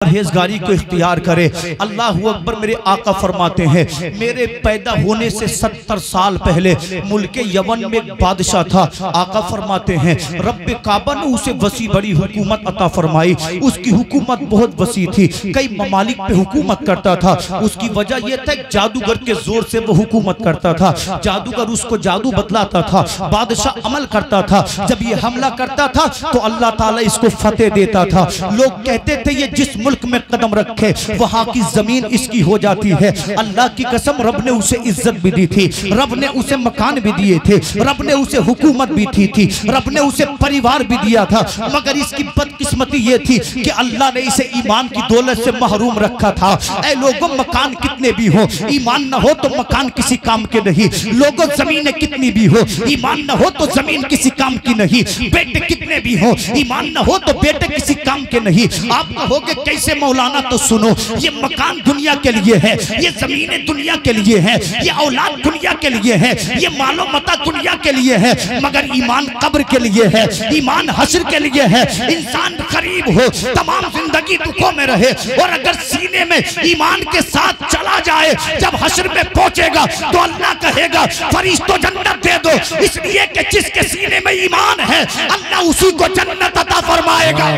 परहेजगारी को इख्तियार करे। अल्लाह अकबर। मेरे आका फरमाते हैं मेरे पैदा होने से 70 साल पहले मुल्क यमन में एक बादशाह था। आका फरमाते हैं रब्बे काबा ने उसे वसी बड़ी हुकूमत अता फरमाई। उसकी हुकूमत बहुत वसी थी, कई ममालिक पे हुकूमत करता था। उसकी वजह यह था जादूगर के जोर से वो हुकूमत करता था। जादूगर उसको जादू बतलाता था, बादशाह अमल करता था। जब ये हमला करता था तो अल्लाह ताला इसको फतेह देता था। लोग कहते थे ये जिस मुल्क में कदम रखे वहां की जमीन इसकी हो जाती है। अल्लाह की कसम रब ने उसे इज्जत भी दी थी, रब ने उसे मकान भी दिए थे, रब ने उसे हुकूमत भी थी, रब ने उसे परिवार भी दिया था। मगर इसकी बदकिस्मती ये थी कि अल्लाह ने इसे ईमान की दौलत से महरूम रखा था। ऐ लोगों मकान कितने भी हो, ईमान न हो तो मकान किसी काम के नहीं। लोगों जमीनें कितनी भी हो, ईमान न हो तो जमीन किसी काम की नहीं। बेटे कितने भी हो, ईमान न हो तो बेटे किसी काम के नहीं। आप कहोगे कैसे मौलाना, तो सुनो ये मकान दुनिया के लिए है, ये जमीनें दुनिया के लिए है, ये औलाद दुनिया के लिए है, ये मालो मता दुनिया के लिए है। मगर ईमान कब्र के लिए है, ईमान हश्र के लिए है। इंसान गरीब हो, तमाम जिंदगी दुखों में रहे और अगर सीने में ईमान के साथ चला जाए, जब हश्र में पहुंचेगा तो अल्लाह कहेगा फरिश्तों जन्नत दे दो, इसलिए कि जिसके सीने में ईमान है अल्लाह उसी को जन्नत अता फरमाएगा।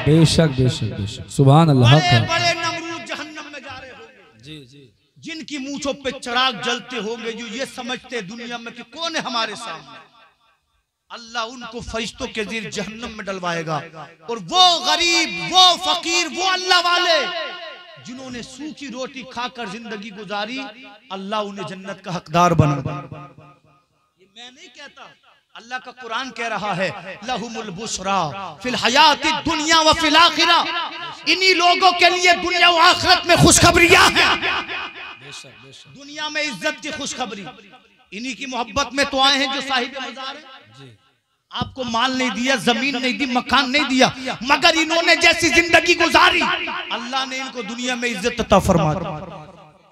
बेशक बेशक बेशक सुभान अल्लाह। बड़े नमरूद जहन्नम में जा रहे होंगे जी जी, जिनकी मूंछों पे चिराग जलते होंगे, जो ये समझते दुनिया में कि कौन है हमारे सामने। अल्लाह उनको फरिश्तों के ज़रिए जहन्नम में डलवाएगा। और वो गरीब, वो फकीर, वो अल्लाह वाले जिन्होंने सूखी रोटी खाकर जिंदगी गुजारी, अल्लाह उन्हें जन्नत का हकदार बना। ये मैं नहीं कहता, अल्लाह का कुरान कह रहा है लहुमुल बुशरा फिल हयाती दुनिया व फिल आखिरा। इन्हीं लोगों के लिए दुनिया व आखिरत में खुशखबरियां हैं। दुनिया में इज्जत की खुशखबरी, इन्हीं की मोहब्बत में तो आए हैं जो साहिब मज़ार है। आपको माल नहीं दिया, जमीन नहीं दी, मकान नहीं दिया, मगर इन्होंने जैसी जिंदगी गुजारी अल्लाह ने इनको दुनिया में इज्जत अता फरमाई।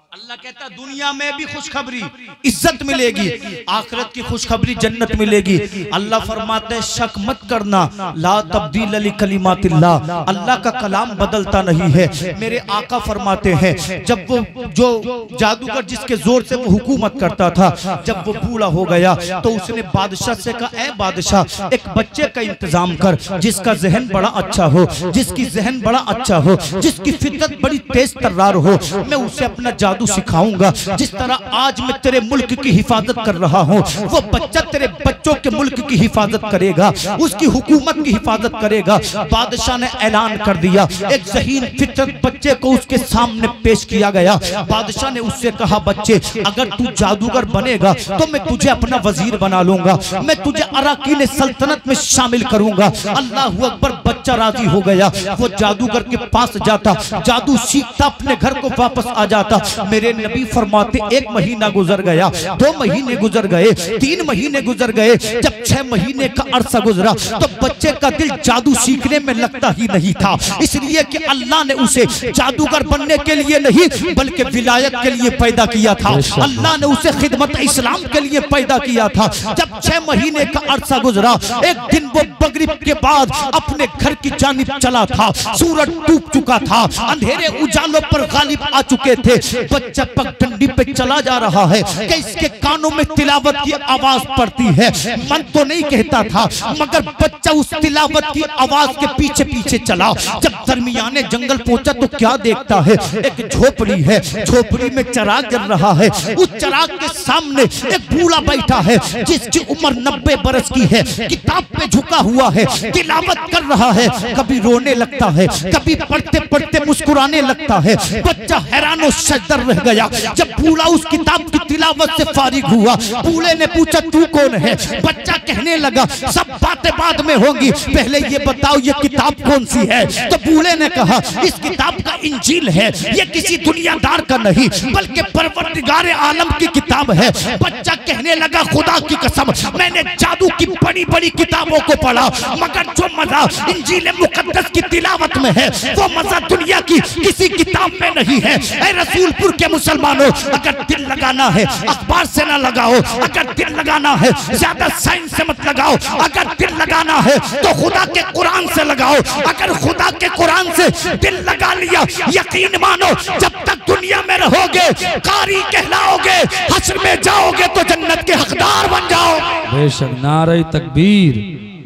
अल्लाह कहता दुनिया में भी खुशखबरी इज्जत मिलेगी, आखिरत की खुशखबरी जन्नत मिलेगी। अल्लाह फरमाते हैं शक मत करना, ला तब्दील ली कलिमातिल्लाह, अल्लाह का कलाम बदलता नहीं है। मेरे आका फरमाते हैं जब वो जो जादूगर जिसके जोर से वो हुकूमत करता था, जब वो बूढ़ा हो गया तो उसने बादशाह से कहा ऐ बादशाह एक बच्चे का इंतजाम कर जिसका जहन बड़ा अच्छा हो, जिसकी जहन बड़ा अच्छा हो, जिसकी फितरत बड़ी तेज तर्रार हो। मैं उसे अपना जादू सिखाऊंगा। जिस तरह आज मैं तेरे मुल्क की हिफाजत कर रहा हूँ, वो बच्चा तेरे बच्चों के मुल्क की हिफाजत करेगा, उसकी हुकूमत की हिफाजत करेगा। बादशाह ने ऐलान कर दिया, एक ज़हीन फितरत बच्चे को उसके सामने पेश किया गया। बादशाह ने उससे कहा बच्चे अगर तू जादूगर बनेगा तो मैं तुझे अपना वजीर बना लूंगा, मैं तुझे अराकीन सल्तनत में शामिल करूंगा। अल्लाह अकबर। बच्चा राजी हो गया, वो जादूगर के पास जाता, जादू सीखता, अपने घर को वापस आ जाता। मेरे नबी फरमाते 1 महीना गुजर गया, 2 महीने गुजर गए, 3 महीने गुजर गए। जब 6 महीने का अरसा गुजरा तो बच्चे का दिल जादू सीखने में लगता ही नहीं था, इसलिए कि अल्लाह ने उसे जादूगर बनने के लिए नहीं बल्कि विलायत के लिए पैदा किया था। अल्लाह ने उसे खिदमत इस्लाम के लिए पैदा किया था। जब 6 महीने का अरसा गुजरा, एक दिन वो मगरिब के बाद अपने घर की जानिब चला था। सूरज डूब चुका था, अंधेरे उजालों पर गालिब आ चुके थे। बच्चा पगडंडी पे चला जा रहा है कि इसके कानों में तिलावत की आवाज पड़ती है। मन तो नहीं कहता था, मगर बच्चा उस तिलावत की आवाज के पीछे पीछे चला। जब दरमियाने जंगल पहुंचा तो क्या देखता है, एक झोपड़ी है, झोपड़ी में चिराग जल रहा है। उस चिराग के सामने एक बूढ़ा बैठा है जिसकी उम्र 90 बरस की है, किताब पे झुका हुआ है, तिलावत कर रहा है। कभी रोने लगता है, कभी पढ़ते पढ़ते मुस्कुराने लगता है। बच्चा हैरान और सजदर रह गया। जब बूढ़ा उस किताब की तिलावत से फारिग हुआ, बूढ़े ने पूछा तू कौन है? बच्चा कहने लगा सब बातें बाद में होंगी, पहले ये बताओ ये किताब कौन सी है? तो बूढ़े ने कहा इस किताब का इंजील है ये किसी दुनियादार का नहीं बल्कि परवरदिगार आलम की किताब है। बच्चा कहने लगा खुदा की कसम मैंने जादू की बड़ी बड़ी किताबों को पढ़ा मगर जो मजा इंजील मुकद्दस की तिलावत में है वो मजा दुनिया की किसी किताब में नहीं है। ऐ रसूलपुर के मुसलमानों, अगर दिल लगाना है अखबार से ना लगाओ, अगर दिल लगाना है ज्यादा साइंस से मत लगाओ, अगर दिल लगाना है तो खुदा के कुरान से लगाओ। अगर खुदा के कुरान से दिल लगा लिया यकीन मानो जब तक दुनिया में रहोगे कारी कहलाओगे, हश्र में जाओगे तो जन्नत के हकदार बन जाओ। बेशक नारे तकबीर,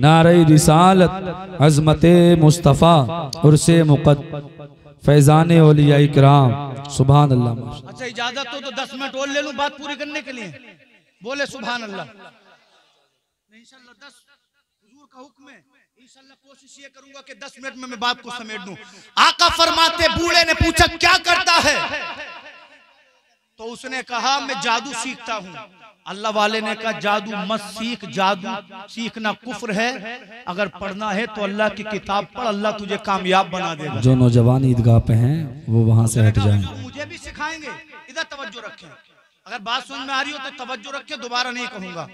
नारे रिसालत, अज़मते मुस्तफ़ा, उर्से मुक़द्दस, फैज़ाने औलिया इकराम, सुभान अल्लाह। अच्छा इजाजत हो तो 10 मिनट और ले लूं बात पूरी करने के लिए, बोले सुभान अल्लाह। इंशाल्लाह 10 हुजूर का हुक्म है, इंशाल्लाह कोशिश ये करूंगा कि 10 मिनट में मैं बात को समेट दूं। आका फरमाते बूढ़े ने पूछा क्या करता है, तो उसने कहा मैं जादू सीखता हूं। अल्लाह वाले ने कहा जादू मत सीख, जादू सीखना कुफ्र है, अगर पढ़ना है तो अल्लाह की किताब पढ़, अल्लाह तुझे कामयाब बना देगा। जो नौजवान ईदगाह पे हैं वो वहां से हट जाएं। मुझे भी सिखाएंगे, इधर तवज्जो रखें, अगर बात समझ में आ रही हो तो तवज्जो रखें, दोबारा नहीं कहूंगा।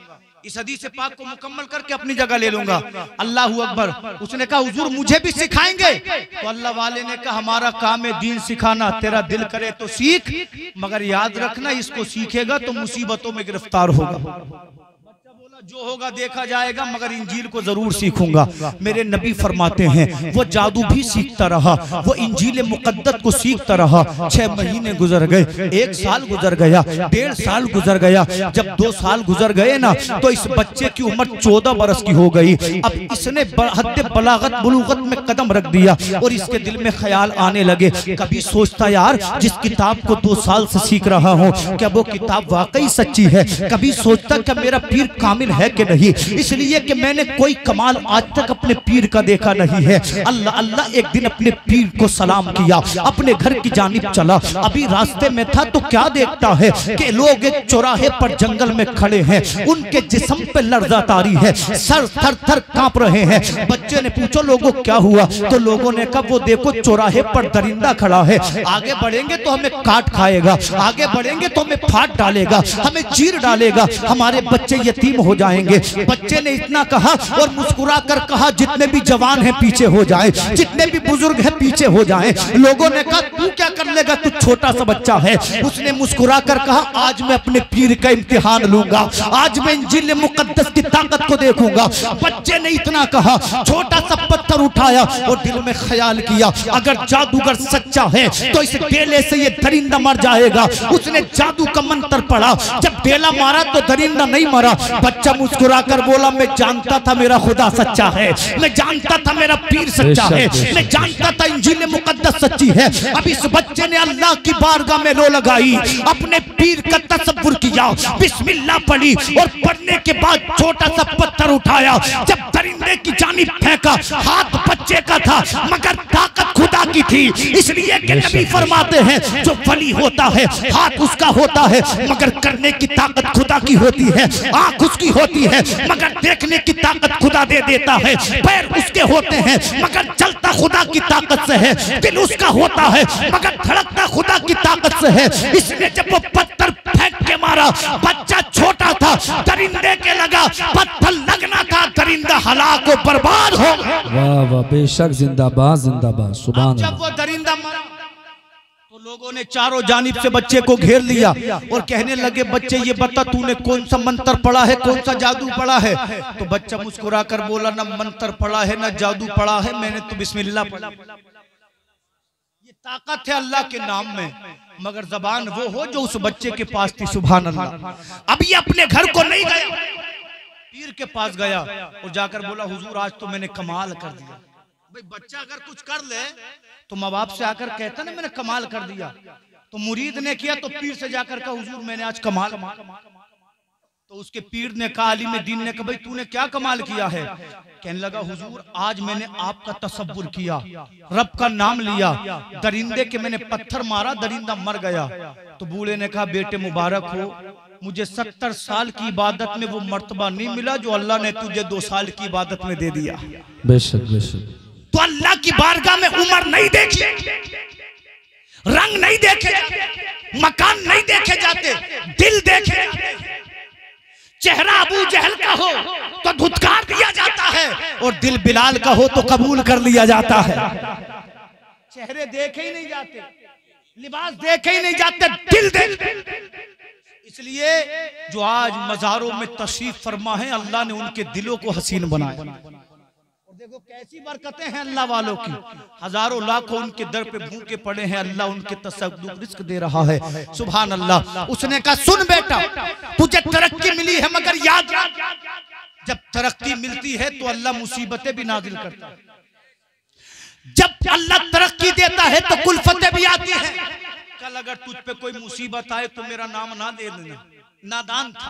इस हदीस से पाक को मुकम्मल करके अपनी जगह ले लूंगा। अल्लाहू अकबर। उसने कहा हुजूर मुझे भी सिखाएंगे, तो अल्लाह वाले ने कहा हमारा काम है दीन सिखाना, तेरा दिल करे तो सीख, मगर याद रखना इसको सीखेगा तो मुसीबतों में गिरफ्तार होगा। जो होगा देखा जाएगा, मगर इंजील को जरूर सीखूंगा। मेरे नबी फरमाते हैं वो जादू भी सीखता रहा, वो इंजील मुकद्दस को सीखता रहा। 6 महीने गुजर गए, 1 साल गुजर गया, 1.5 साल गुजर गया। जब 2 साल गुजर गए ना तो इस बच्चे की उम्र 14 बरस की हो गई। अब इसने हद बलागत बुलूगत में कदम रख दिया और इसके दिल में ख्याल आने लगे। कभी सोचता यार जिस किताब को 2 साल से सीख रहा हूँ क्या वो किताब वाकई सच्ची है। कभी सोचता क्या मेरा पीर कामिल है कि नहीं, इसलिए कि मैंने कोई कमाल आज तक अपने पीर का देखा नहीं है। अल्लाह अल्लाह एक दिन अपने पीर को सलाम किया, अपने घर की जानिब चला। अभी रास्ते में था तो क्या देखता है कि लोग एक चौराहे पर जंगल में खड़े हैं, उनके जिस्म पे लर्जा तारी है, सर थर थर कांप रहे हैं। बच्चे ने पूछो लोगों क्या हुआ, तो लोगों ने कहा वो देखो चौराहे पर दरिंदा खड़ा है, आगे बढ़ेंगे तो हमें काट खाएगा, आगे बढ़ेंगे तो हमें फाड़ डालेगा, हमें चीर डालेगा, हमारे बच्चे यतीम हो जाएंगे। बच्चे ने इतना कहा और मुस्कुरा कर कहा जितने भी जवान हैं पीछे हो जाएं, जितने भी बुजुर्ग हैं पीछे हो जाएं। लोगों ने कहा तू क्या कर लेगा, तू छोटा सा बच्चा है। उसने मुस्कुरा कर कहा आज मैं अपने पीर का इम्तिहान लूंगा, आज मैं इंजील मुकद्दस की ताकत को देखूंगा। बच्चे ने इतना कहा, छोटा सा पत्थर उठाया और दिल में ख्याल किया अगर जादूगर सच्चा है तो इस डेले से ये दरिंदा मर जाएगा। उसने जादू का मंत्र पढ़ा, जब डेला मारा तो दरिंदा नहीं मरा। बच्चा मुस्कुरा कर बोला मैं जानता था मेरा खुदा सच्चा है, मैं जानता था मेरा पीर सच्चा है, मैं जानता था इंजील मुकद्दस सच्ची है। अब इस बच्चे ने अल्लाह की बारगाह में रो लगाई, अपने पीर का तसव्वुर किया, बिस्मिल्लाह पढ़ी और पढ़ने के बाद छोटा सा पत्थर उठाया। जब दरिंदे की जानिब फेंका, हाथ बच्चे का था मगर ताकत खुदा की थी। इसलिए कि नबी फरमाते हैं जो वली होता है हाथ उसका होता है मगर करने की ताकत खुदा की होती है, आंख उसकी होती है मगर देखने की ताकत खुदा दे देता है, पैर उसके होते हैं मगर चलता खुदा की ताकत से है, दिल उसका होता है मगर धड़कता खुदा की ताकत से है। इसलिए जब वो पत्थर फेंक के मारा, बच्चा छोटा था, दरिंदे के लगा, पत्थर लगना था, दरिंदा हलाक और बर्बाद हो गया। वाह वाह बेशक, जिंदाबाद जिंदाबाद, सुभान अल्लाह। जब वो दरिंदा मरा तो लोगों ने चारों जानिब से बच्चे को घेर लिया और कहने लगे बच्चे ये बता तूने कौन सा मंत्र पढ़ा है, कौन सा जादू पढ़ा है। तो बच्चा मुस्कुरा कर बोला ना मंत्र पढ़ा है ना जादू पढ़ा है, मैंने तो बिस्मिल्लाह पढ़ा। ये ताकत है अल्लाह के नाम में, मगर जबान वो हो जो उस बच्चे के पास थी। सुभान अल्लाह। अब ये अपने घर को नहीं गया, पीर के पास गया और जाकर बोला हुजूर आज तो मैंने कमाल कर दिया। भाई बच्चा अगर कुछ कर ले तो माँ बाप से आकर कहता ना मैंने कमाल कर दिया, तो मुरीद ने किया तो पीर से जाकर कहा हुजूर मैंने आज कमाल। तो उसके पीर ने कहा, आलिम दीन ने कहा भाई तूने क्या कमाल किया है। कहने लगा हुजूर आज मैंने आपका तसव्वुर किया, रब का नाम लिया, दरिंदे के मैंने पत्थर मारा, दरिंदा मर गया। तो बूढ़े ने कहा बेटे मुबारक हो, मुझे 70 साल की इबादत में वो मर्तबा नहीं मिला जो अल्लाह ने तुझे 2 साल की इबादत में दे दिया। बेशक बेशक। तो अल्लाह की बारगाह में उम्र नहीं देखी, रंग नहीं देखे जाते, मकान नहीं देखे जाते, दिल देखे जाते हैं। चेहरा अबू जहल का हो तो धुतकार दिया जाता है और दिल बिलाल का हो तो कबूल कर लिया जाता है। चेहरे देखे ही नहीं जाते, लिबास देखे ही नहीं जाते, दिल देख। इसलिए जो आज मज़ारों में तशरीफ फरमा है, अल्लाह ने उनके दिलों को हसीन बनाया। और देखो कैसी बरकतें हैं अल्लाह वालों की। हजारों लाखों उनके दर पे भूखे पड़े हैं, अल्लाह उनके तसद्दुक रिस्क दे रहा है। सुभान अल्लाह। उसने कहा सुन बेटा, तुझे तरक्की मिली है, मगर याद जब तरक्की मिलती है तो अल्लाह मुसीबतें भी नाजिल करता है। जब अल्लाह तरक्की देता है तो कुल्फतें भी आती हैं। कल अगर तुझ पे कोई मुसीबत आए तो मेरा नाम ना दे देना। नादान था,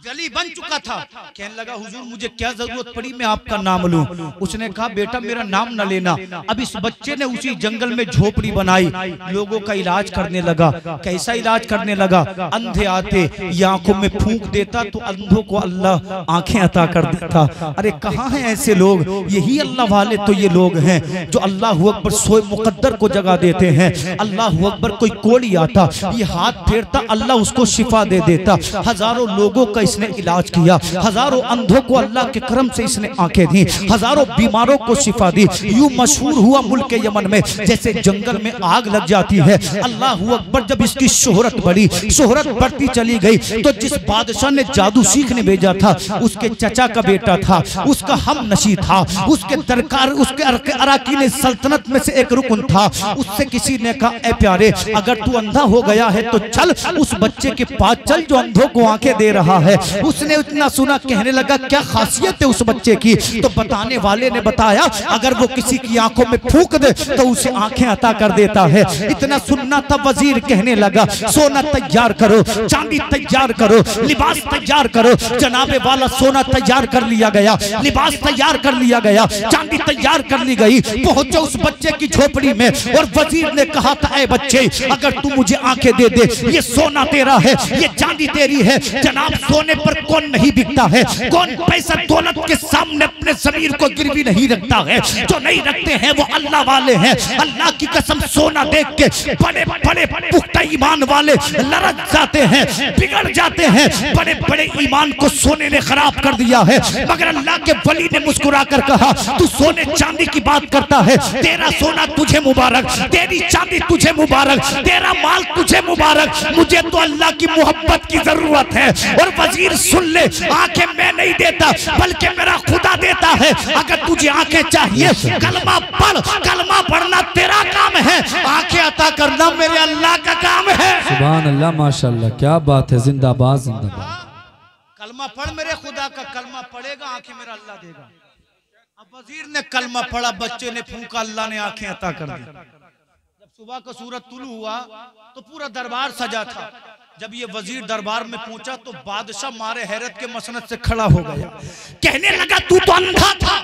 जली बन चुका था, कहने लगा हुजूर मुझे क्या जरूरत पड़ी मैं आपका नाम लूं। उसने कहा बेटा मेरा नाम न लेना। अब इस बच्चे ने उसी जंगल में झोपड़ी बनाई, लोगों का इलाज करने लगा। कैसा इलाज करने लगा? अंधे आते, आंखों में फूंक देता तो अंधों को अल्लाह आंखें अता कर देता। अरे कहाँ हैं ऐसे लोग? यही अल्लाह वाले तो ये लोग हैं जो अल्लाह अकबर सोए मुकद्दर को जगा देते हैं। अल्लाह अकबर कोई कोड़ी आता, ये हाथ फेरता, अल्लाह उसको शिफा दे देता। हजारों लोगों का इसने इलाज किया, हजारों अंधों को अल्लाह के करम से इसने आंखें दी, हजारों बीमारों को शिफा दी। यूं मशहूर हुआ मुल्क यमन में जैसे जंगल में आग लग जाती है। अल्लाह अकबर। जब इसकी शोहरत बढ़ी, शोहरत बढ़ती चली गई तो जिस बादशाह ने जादू सीखने भेजा था उसके चचा का बेटा था, उसका हम नशी था, उसके दरकार उसके अराकीन सल्तनत में से एक रुकन था। उससे किसी ने कहा ए प्यारे, अगर तू अंधा हो गया है तो चल उस बच्चे के पास चल जो अंधों को आंखें दे रहा है। उसने इतना सुना, कहने लगा क्या खासियत है उस बच्चे की? तो बताने वाले ने बताया अगर वो किसी की आंखों में फूंक दे तो उसे आंखें अता कर देता है। इतना सुनना था, वजीर कहने लगा सोना तैयार करो, चांदी तैयार करो, लिबास तैयार करो। जनाबे वाला सोना तैयार कर लिया गया, लिबास तैयार कर लिया गया, चांदी तैयार कर ली गई। पहुंचे उस बच्चे की झोपड़ी में और वजीर ने कहा था ए बच्चे अगर तू मुझे आंखें दे दे, ये सोना तेरा है, ये चांदी तेरी है। जनाब सोने पर कौन नहीं बिकता है? कौन पैसा दौलत के सामने अपने जमीर को गिरवी नहीं रखता है? जो नहीं रखते हैं वो अल्लाह वाले हैं। अल्लाह की कसम सोना देख के बड़े बड़े पुख्ता ईमान वाले लरज जाते हैं, बिगड़ जाते हैं। बड़े बड़े ईमान को सोने ने खराब कर दिया है। मगर अल्लाह के वली ने मुस्कुरा कर कहा तू सोने चांदी की बात करता है, तेरा सोना तुझे मुबारक, तेरी चांदी तुझे मुबारक, तेरा माल तुझे मुबारक, मुझे तो अल्लाह की मोहब्बत की जरूरत है। और वजीर सुन ले, आंखें मैं नहीं देता बल्कि मेरा खुदा देता है। अगर तुझे आंखें चाहिए कलमा पढ़, कलमा पढ़ना तेरा काम है, आंखें अता करना मेरे अल्लाह का काम है। सुभान अल्लाह, माशाअल्लाह, क्या बात है। जिंदाबाद जिंदाबाद। कलमा पढ़ मेरे खुदा का, कलमा पढ़ेगा आंखें मेरा अल्लाह देगा। अब वजीर ने कलमा पढ़ा, बच्चे ने फूंका, अल्लाह ने आंखें अता कर दी। जब सुबह का सूरज तुलू हुआ तो पूरा दरबार सजा था। जब ये वजीर दरबार में पहुंचा तो बादशाह मारे हैरत के मसनद से खड़ा हो गया, कहने लगा तू तो अंधा था,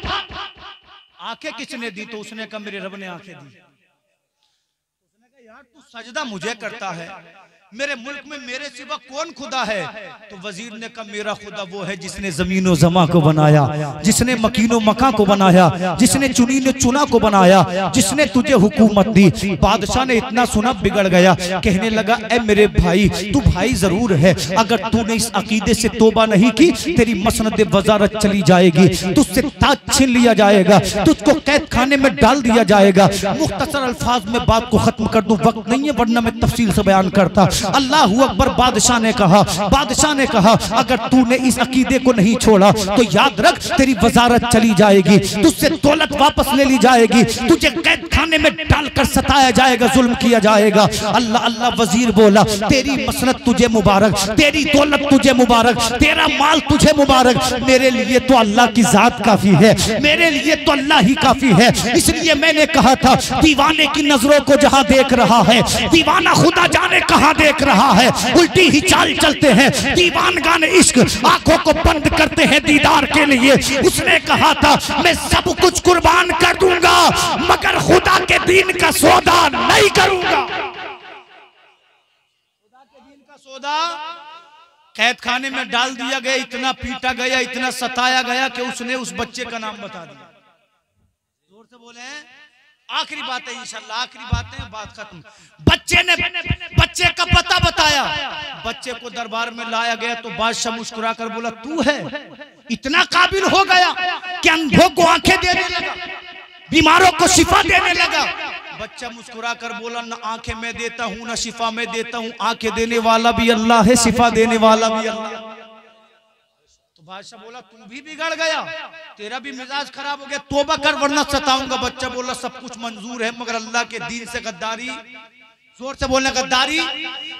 आंखें किसने दी? तो उसने कहा मेरे रब ने आंखें दी। उसने कहा यार तू सजदा मुझे करता है, मेरे मुल्क में मेरे सिवा कौन खुदा है? तो वजीर ने कहा मेरा खुदा वो है जिसने जमीन और जमा को बनाया, जिसने मकीनो मका को बनाया, जिसने चुनी ने चुना को बनाया, जिसने तुझे हुकूमत दी। बादशाह ने इतना सुना बिगड़ गया, कहने लगा ए मेरे भाई, तू भाई जरूर है, अगर तूने इस अकीदे से तोबा नहीं की तेरी मसनद वजारत चली जाएगी, तुझसे ताज छीन लिया जाएगा, तुझको कैद खाने में डाल दिया जाएगा। मुख्तसर अल्फाज में बात को खत्म कर दूं, वक्त नहीं है वरना मैं तफसील से बयान करता। अल्लाह अकबर। बादशाह ने कहा अगर तूने इस अकीदे को नहीं छोड़ा तो याद रख तेरी वजारत चली जाएगी, तुझसे दौलत वापस ले ली जाएगी, तुझे कैद खाने में डालकर सताया जाएगा, जुल्म किया जाएगा। अल्लाह अल्लाह। वजीर बोला तेरी मसनत तुझे मुबारक, तेरी दौलत तुझे मुबारक, तेरा माल तुझे मुबारक, मेरे लिए तो अल्लाह की जात काफी है, मेरे लिए तो अल्लाह ही काफी है। इसलिए मैंने कहा था दीवाने की नजरों को जहां देख रहा है, दीवाना खुदा जाने कहां देख रहा है, उल्टी ही चाल चलते हैं दीवानगान इश्क, आंखों को बंद करते हैं दीदार के लिए। उसने कहा था मैं सब कुछ कुर्बान कर दूंगा मगर खुदा के दीन का सौदा नहीं करूंगा। खुदा के दीन का सौदा कैद खाने में डाल दिया गया, इतना पीटा गया, इतना सताया गया कि उसने उस बच्चे का नाम बता दिया। जोर से बोले आखिरी बात है इंशाल्लाह, आखिरी बात है, बात खत्म। बच्चे ने बच्चे का पता बताया, बच्चे को दरबार में लाया गया तो बादशाह मुस्कुरा कर बोला तू है? इतना काबिल हो गया कि अंधों को आंखें देने लगा, बीमारों को शिफा देने लगा। बच्चा मुस्कुरा कर बोला ना आंखें मैं देता हूं ना शिफा मैं देता हूं, आंखें देने वाला भी अल्लाह है, शिफा देने वाला भी अल्लाह। तो बादशाह बोला तू भी बिगड़ गया, तेरा भी मिजाज खराब हो गया, तौबा कर वरना सताऊंगा। बच्चा बोला सब कुछ मंजूर है मगर अल्लाह के दीन से गद्दारी, जोर से बोलने गद्दारी,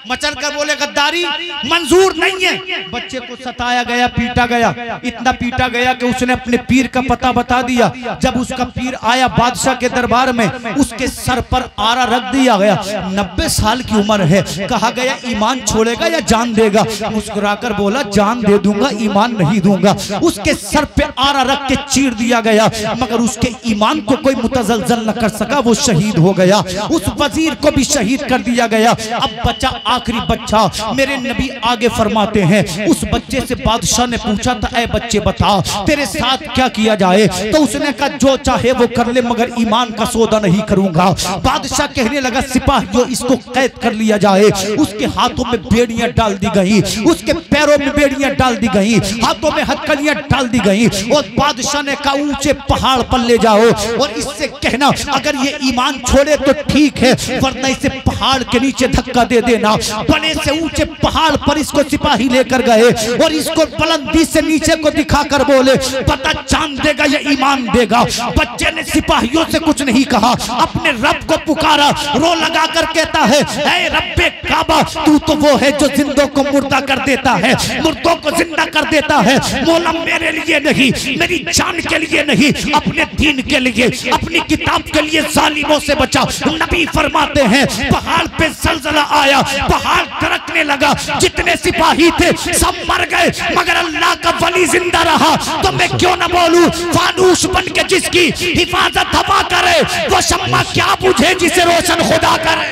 मचल कर बोले गद्दारी मंजूर नहीं है। बच्चे को सताया गया, पीटा गया, इतना पीटा गया कि उसने अपने पीर का पता बता दिया। जब उसका पीर आया बादशाह के दरबार में, उसके सर पर आरा रख दिया गया। 90 साल की उम्र है, कहा गया ईमान छोड़ेगा या जान देगा? मुस्कुराकर बोला जान दे दूंगा, ईमान नहीं दूंगा। उसके सर पे आरा रख के चीर दिया गया, मगर उसके ईमान को कोई मुतज़लज़ल न कर सका, वो शहीद हो गया। उस वजीर को भी शहीद कर दिया गया। अब बच्चा, आखिरी बच्चा, मेरे नबी आगे फरमाते हैं, उस बच्चे से बादशाह ने पूछा था ऐ बच्चे बता तेरे साथ क्या किया जाए? तो उसने कहा जो चाहे वो कर ले मगर ईमान का सौदा नहीं करूंगा। बादशाह कहने लगा सिपाहियों इसको कैद कर लिया जाए। उसके हाथों में बेड़ियां डाल दी गई, उसके पैरों में बेड़ियां डाल दी गई, हाथों में हथकड़ियां डाल दी गई और बादशाह ने कहा ऊंचे पहाड़ पर ले जाओ और इससे कहना अगर ये ईमान छोड़े तो ठीक है वरना इसे पहाड़ के नीचे धक्का दे देना। बड़े से ऊंचे पहाड़ पर इसको सिपाही लेकर गए और इसको बुलंदी से नीचे को दिखाकर बोले पता चांद देगा या ईमान देगा। बच्चे ने सिपाहियों से कुछ नहीं कहा, अपने रब को पुकारा, रो लगा कर कहता है ऐ रब्बे काबा तू तो वो है जो जिंदों को मुर्दा कर देता है, मुर्दों को जिंदा कर देता है। मौला मेरे लिए नहीं, मेरी जान के लिए नहीं, अपने दीन के लिए, अपनी किताब के लिए जालिमों से बचा। नबी फरमाते हैं पहाड़ पे ज़लज़ला आया, पहाड़ धड़कने लगा, जितने सिपाही थे सब मर गए मगर अल्लाह का वली जिंदा रहा। तो मैं क्यों ना बोलूं फानूस बन के जिसकी हिफाजत हवा करे वो शम्मा क्या बुझे जिसे रोशन खुदा करे।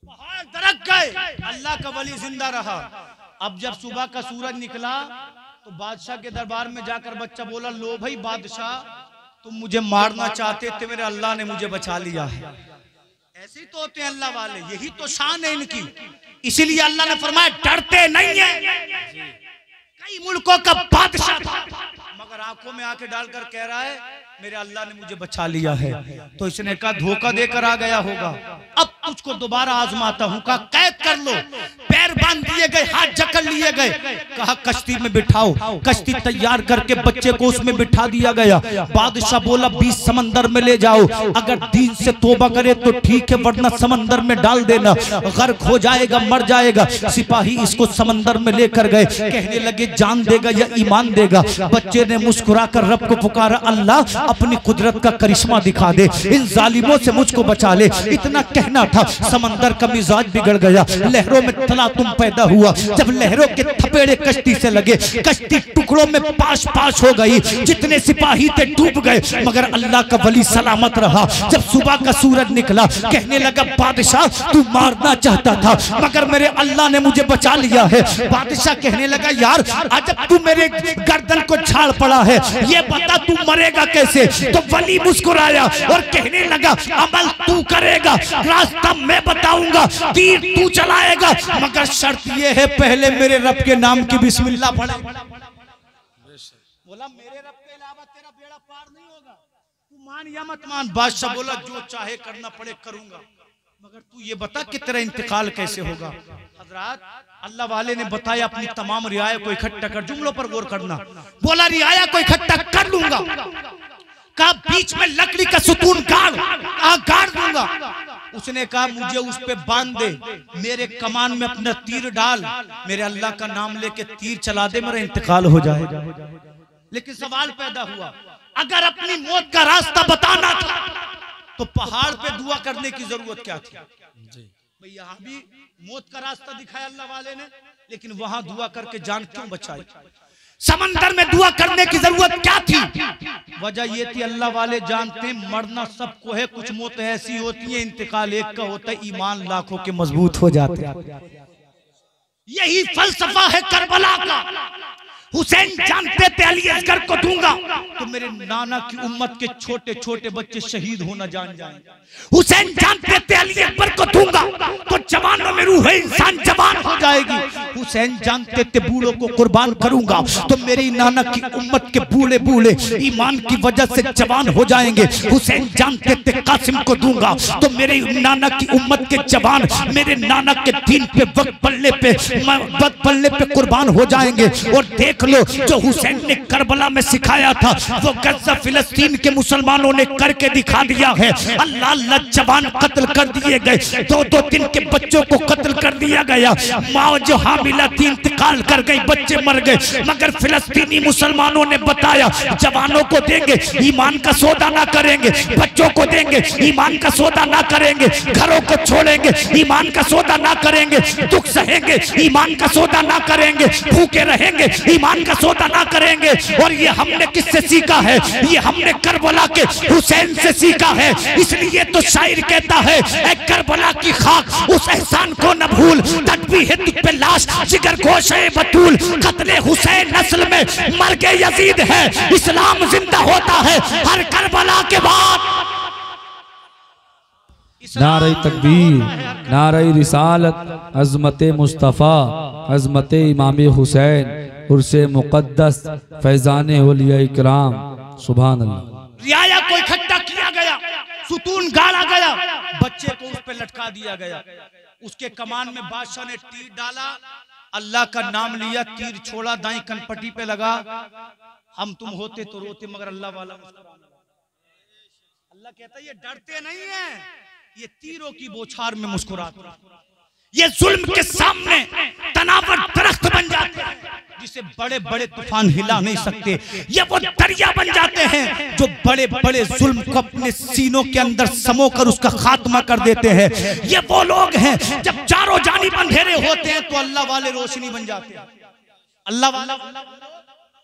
पहाड़ धड़क गए, अल्लाह का वली जिंदा रहा। अब जब सुबह का सूरज निकला तो बादशाह के दरबार में जाकर बच्चा बोला लो भाई बादशाह तुम मुझे मारना चाहते थे, मेरे अल्लाह ने मुझे बचा लिया है। ऐसे ही तो होते हैं अल्लाह वाले, यही तो शान है इनकी। इसीलिए अल्लाह ने फरमाया डरते नहीं है। कई मुल्कों का बादशाह था मगर आंखों में आंखें डालकर कह रहा है मेरे अल्लाह ने मुझे बचा लिया है। तो इसने कहा धोखा देकर आ गया होगा, अब तुझको दोबारा आजमाता हूं। कहा कैद कर लो, पैर बांध दिए गए, हाथ जकड़ लिए गए। कहा कश्ती में बिठाओ, कश्ती तैयार करके बच्चे को उसमें बिठा दिया गया। बादशाह बोला 20 समंदर में ले जाओ, अगर दीन से तौबा करे तो ठीक है वरना समंदर में डाल देना, गर्क हो जाएगा मर जाएगा। सिपाही इसको समंदर में लेकर गए, कहने लगे जान देगा या ईमान देगा। बच्चे ने मुस्कुराकर रब को पुकारा अल्लाह अपनी कुदरत का करिश्मा दिखा दे, इन जालिमों से मुझको बचा ले। इतना कहना था, समंदर का मिजाज बिगड़ गया, लहरों में तलातुम पैदा हुआ। जब लहरों के थपेड़े कश्ती से लगे, कश्ती टुकड़ों में पाश पाश हो गई, जितने सिपाही थे डूब गए मगर अल्लाह का वली सलामत रहा। जब सुबह का सूरज निकला कहने लगा बादशाह तू मारना चाहता था मगर मेरे अल्लाह ने मुझे बचा लिया है। बादशाह कहने लगा यार अजब तू मेरे गर्दन को झाड़ पड़ा है, ये बता तू मरेगा कैसे? तो वली मुस्कुराया और कहने लगा अमल तू करेगा, रास्ता मैं बताऊंगा, तीर तू चलाएगा मगर शर्त ये है पहले मेरे रब के नाम की बिस्मिल्लाह पढ़े। बोला मेरे रब के अलावा तेरा बेड़ा पार नहीं होगा, तू मान या मत मान। बादशाह बोला जो चाहे करना पड़े करूंगा मगर तू ये बता कि तेरा इंतकाल कैसे होगा। हजरात अल्लाह वाले ने बताया अपनी तमाम रियाया को इकट्ठा कर, जुमलों पर गौर करना। बोला रियाया को इकट्ठा कर लूंगा, कहा बीच में लकड़ी का सुतून गाड़ दूंगा। उसने कहा मुझे उस पे बांध दे, मेरे कमान में अपना तीर डाल, मेरे अल्लाह का नाम लेके तीर चला दे, मेरा इंतकाल हो जाए। लेकिन सवाल पैदा हुआ अगर अपनी मौत का रास्ता बताना था तो पहाड़ पे दुआ करने की जरूरत क्या थी? भाई यहाँ भी मौत का रास्ता दिखाया अल्लाह वाले ने, लेकिन वहां दुआ करके जान क्यों बचाई? समंदर में दुआ करने की जरूरत क्या थी? वजह ये थी अल्लाह वाले जानते हैं मरना सबको है, कुछ मौत ऐसी होती है इंतकाल एक का होता है, ईमान लाखों के मजबूत हो जाते हैं। यही फलसफा है करबला का। हुसैन जानते थे अली असगर को दूंगा तो मेरे नाना की उम्मत के छोटे छोटे बच्चे शहीद होना जान जाएंगे। हुसैन जानते थे अली अकबर को दूंगा तो जवानों में रूह इंसान जवान हो जाएगी। हुसैन जानते थे बूढ़ों को कुर्बान करूंगा तो मेरी नाना की उम्मत के बूढ़े बूढ़े ईमान की वजह से जवान हो जाएंगे। हुसैन जानते थे कासिम को दूंगा तो मेरे नाना की उम्मत के जवान मेरे नाना के दीन पे वक्त पल्ले पे कुर्बान हो जाएंगे। और देख लो जो हुसैन ने करबला में सिखाया था वो गज़ा फिलिस्तीन के मुसलमानों ने करके दिखा दिया है। अल्लाह अल्लाह जवान कत्ल कर दिए गए, 2-2 दिन के बच्चों को कत्ल कर दिया गया। माँ जो हामिला थी इंतकाल कर गई, बच्चे मर गए। मगर फिलिस्तीनी मुसलमानों ने बताया जवानों को देंगे ईमान का सौदा ना करेंगे, बच्चों को देंगे ईमान का सौदा ना करेंगे, घरों को छोड़ेंगे ईमान का सौदा ना करेंगे, दुख सहेंगे ईमान का सौदा ना करेंगे, भूखे रहेंगे ईमान का सौदा ना करेंगे। और ये हमने किससे सीखा है? ये हमने करबला के हुसैन से सीखा है। इसलिए तो शायर कहता है ऐ करबला की खाक उस एहसान को न भूल, तड़पी है तुझ पे लाश जिगर गोश है बतूल। कत्ले हुसैन नस्ल में मर के यजीद है, इस्लाम जिंदा होता है हर करबला के बाद। नारे तकबीर, नारे रिसालत, अज़मत मुस्तफ़ा, अज़मत इमाम हुसैन, उर्से मुक़द्दस, फैज़ान औलिया इकराम। सुभान अल्लाह। रियाया को इकट्ठा किया गया, सुतून गाड़ा गया, बच्चे को उस पे लटका दिया गया। उसके कमान में बादशाह ने तीर डाला, अल्लाह का नाम लिया, तीर छोड़ा, दाई कनपट्टी पे लगा। हम तुम होते तो रोते मगर अल्लाह वाला अल्लाह कहता है ये डरते नहीं है, ये तीरों की बौछार में मुस्कुराते। ये जुल्म के सामने तनावर दरख्त बन जाते हैं जिसे बड़े बड़े तूफान हिला नहीं सकते। ये वो दरिया बन जाते हैं जो बड़े बड़े जुल्म को अपने सीनों के अंदर समोकर उसका खात्मा कर देते हैं। ये वो लोग हैं जब चारों जानिब अंधेरे होते हैं तो अल्लाह वाले रोशनी बन जाते हैं। अल्लाह वाला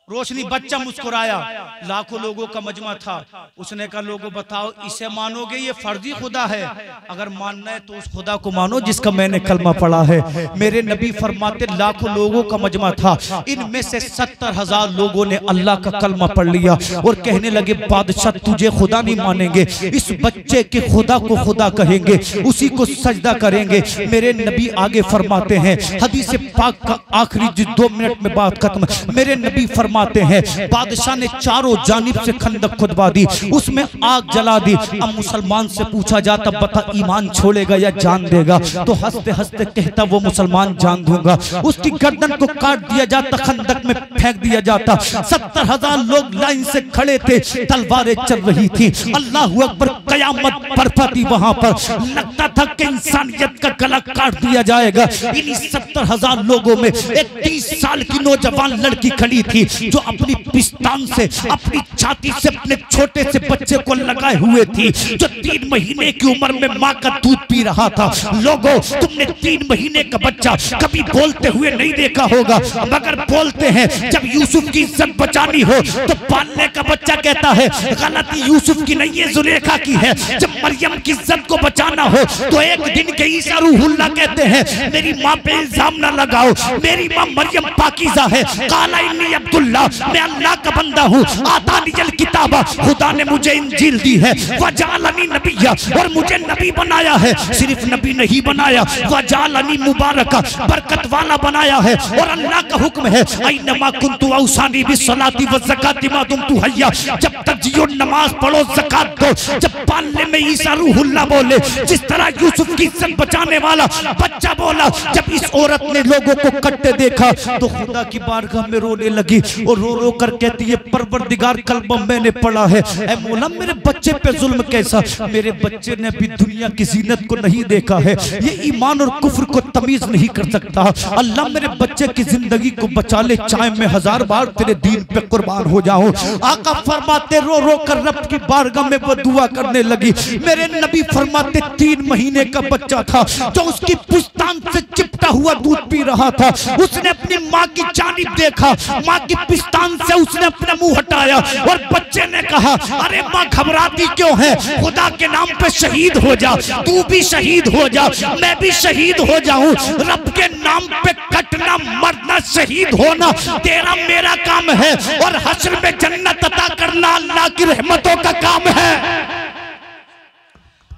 रोशनी। बच्चा मुस्कुराया, लाखों लोगों का मजमा था। उसने कहा लोगों बताओ इसे मानोगे? ये फर्जी खुदा है, अगर मानना है तो उस खुदा को मानो जिसका मैंने कलमा पढ़ा है। मेरे नबी फरमाते लाखों लोगों का मजमा था, इनमें से 70,000 लोगों ने अल्लाह का कलमा पढ़ लिया और कहने लगे बादशाह तुझे खुदा नहीं मानेंगे, इस बच्चे के खुदा को खुदा कहेंगे, उसी को सजदा करेंगे। मेरे नबी आगे फरमाते हैं, हदीस पाक का आखिरी 2 मिनट में बात खत्म। मेरे नबी फरमाते हैं बादशाह ने चारों जानिब से खंदक खुदवा दी, उसमें आग जला दी। अब मुसलमान से पूछा जाता बता ईमान छोड़ेगा या जान देगा? तो हंसते हंसते कहता वो मुसलमान जान दूंगा। उसकी गर्दन को काट दिया जाता, खंदक में फेंक दिया जाता। 70,000 लोग लाइन से खड़े थे, तलवारें चल रही थी। अल्लाह अकबर, कयामत बरपा थी वहां पर। लगता था कि इंसानियत का गला काट दिया जाएगा। इन्हीं 70,000 लोगों में एक 30 साल की नौजवान लड़की खड़ी थी जो अपनी पिस्तान से अपनी छाती से अपने छोटे से बच्चे को लगाए हुए थी, जो 3 महीने की उम्र में माँ का दूध पी रहा था। लोगों तुमने 3 महीने का बच्चा कभी बोलते हुए नहीं देखा होगा, मगर बोलते हैं जब यूसुफ की इज्जत बचानी हो तो पालने का बच्चा कहता है गलती यूसुफ की नहीं है जुलेखा की है। जब मरियम की इज्जत को बचाना हो तो एक दिन के ईसा रूहुल्लाह कहते हैं मेरी माँ पे इल्जाम न लगाओ, मेरी माँ मरियम पाकीज़ा है। काला इन्नी अब्दुल्ला, मैं अल्लाह का बंदा हूँ। आतानियल किताबा, खुदा ने मुझे इंजील दी है। वजालनी नबिया, और मुझे नबी बनाया है। सिर्फ नबी नहीं बनाया, वजालनी मुबारका, बरकत वाला बनाया है। और अल्लाह का हुक्म है ऐनमा कुन्तु औसानी बिस्सलाति वज़्ज़काति मा दुमतु हय्या, जब तक जियो नमाज पढ़ो ज़कात दो। जब पालने में ईसा रूहुल्लाह बोले, जिस तरह यूसुफ की इज्जत बचाने वाला बच्चा बोला। जब इस औरत ने लोगों को कट्टे देखा तो खुदा की बारगाह में रोने लगी और रो रो कर कहती है परवरदिगार कलमा मैंने पढ़ा है, ऐ मौला मेरे बच्चे पे जुल्म कैसा? मेरे बच्चे ने भी दुनिया की जीनत को नहीं देखा है, ये ईमान और कुफ्र को तमीज नहीं कर सकता। अल्लाह मेरे बच्चे की जिंदगी को बचा ले, चाहे मैं 1000 बार तेरे दीन पे कुर्बान हो जाऊं। आका फरमाते रो रो कर रब की बारगाह में वो दुआ करने लगी। मेरे नबी फरमाते 3 महीने का बच्चा था जो उसकी पुस्तान से चिपटा हुआ दूध पी रहा था। उसने अपनी माँ की जानिब देखा, माँ की काबिस्तान से उसने अपना मुंह हटाया और बच्चे ने कहा, अरे माँ घबराती क्यों है, खुदा के नाम पे शहीद हो जा, तू भी शहीद हो जा, मैं भी शहीद हो जाऊं। रब के नाम पे कटना, मरना, शहीद होना तेरा मेरा काम है, और हश्र में जन्नत अता करना अल्लाह की रहमतों का काम है।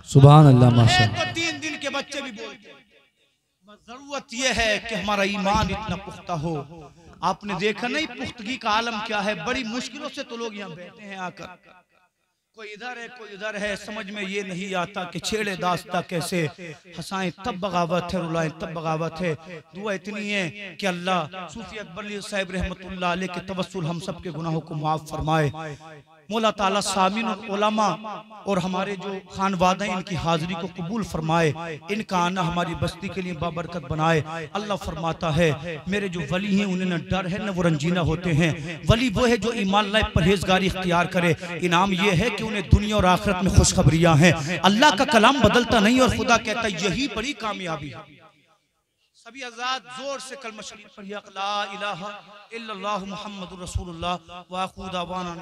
सुभान अल्लाह माशाअल्लाह। तो 3 दिन के बच्चे भी बोलते हैं। जरूरत यह है कि हमारा ईमान इतना पुख्ता हो। आपने देखा नहीं पुख्तगी का आलम क्या है। बड़ी मुश्किलों से तो लोग यहाँ बैठे हैं आकर, कोई इधर है कोई उधर है, समझ में ये नहीं आता कि छेड़े दास्ता कैसे, हंसाएं तब बगावत है, रुलाएं तब बगावत है। दुआ इतनी है कि अल्लाह सूफी अकबर साहिब रहमतुल्लाह अलैह के तवस्सुल हम सब के गुनाहों को माफ फरमाए। मौला ताला सामीन और उलमा और हमारे जो खानवादा इनकी हाजिरी को कबूल फरमाए, इनका आना हमारी बस्ती के लिए बाबरकत बनाए। अल्लाह फरमाता है मेरे जो वली हैं उन्हें न डर है न वो रंजीना होते हैं। वली वो है जो ईमान लाए, परहेजगारी इख्तियार करे। इनाम ये है कि उन्हें दुनिया और आखिरत में खुशखबरियां हैं। अल्लाह का कलाम बदलता नहीं और खुदा कहता है यही बड़ी कामयाबी है। सभी आजाद जोर से कलमा शरीफ पढ़िए, ला इलाहा इल्लल्लाहु मुहम्मदुर रसूलुल्लाह व आखिरु दावाना।